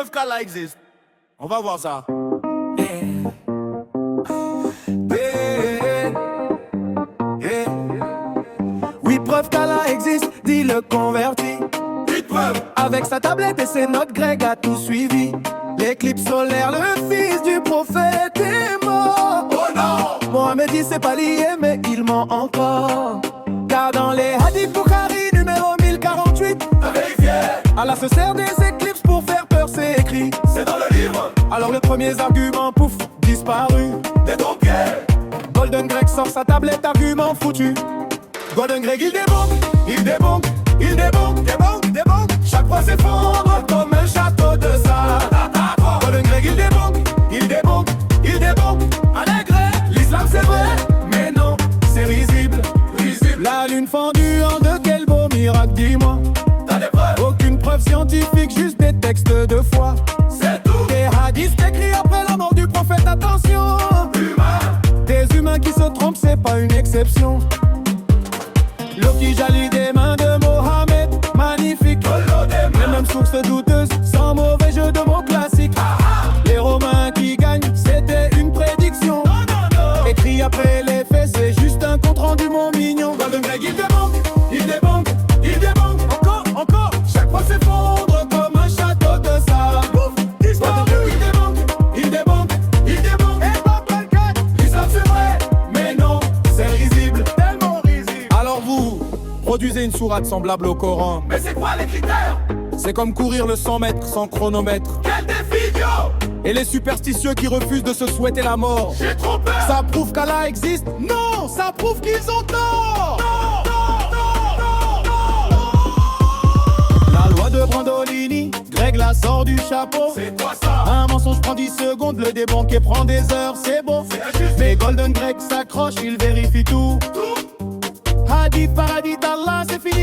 preuve qu'Allah existe. On va voir ça. Oui, preuve qu'Allah existe, dit le converti. Avec sa tablette et ses notes, Greg a tout suivi. L'éclipse solaire, le fils du prophète est mort. Oh non! Mohamed dit c'est pas lié, mais il ment encore. Car dans les hadiths Bukhari numéro 1048, Allah se sert des éclipses pour faire peur, c'est écrit. C'est dans le livre. Alors les premiers arguments, pouf, disparu. T'es ton pied. Golden Greg sort sa tablette, argument foutu. Golden Greg il débonque, il débonque, il débonque, débonque, débonque. Chaque fois s'effondre comme un château de sable. Golden Greg il débonque, il débonque, il débonque. Allègre, l'islam c'est vrai, mais non, c'est risible, risible. La lune fendue en de quel beau miracle, dis-moi. T'as des preuves? Aucune preuve scientifique, juste des textes de foi. C'est tout. Des hadiths écrits après la mort du prophète, attention. Humain. Des humains qui se trompent, c'est pas une exception. L'eau qui jaillit des mains de Mohamed, magnifique. Les mêmes sources douteuses, sans mauvais jeu de mots classiques. Les Romains qui gagnent, c'était une prédiction. Écrit après les faits, c'est juste un compte rendu mon mignon. Golden Greg il débonque, il débonque, il débonque. Encore, encore, chaque fois s'effondre comme un château de sable. Golden Greg il débonque, il débonque, il débonque. L'islam c'est vrai, mais non, c'est risible, tellement risible. Alors vous, produisez une sourate semblable au Coran. Mais c'est quoi les critères? C'est comme courir le 100 mètres sans chronomètre. Quel défi, idiot! Et les superstitieux qui refusent de se souhaiter la mort. J'ai trop peur! Ça prouve qu'Allah existe? Non, ça prouve qu'ils ont tort. La loi de Brandolini, Greg la sort du chapeau. C'est quoi ça? Un mensonge prend 10 secondes, le débunker prend des heures, c'est bon. C'est injuste. Mais Golden Greg s'accroche, il vérifie tout. Hadith par hadith, Allah, c'est fini.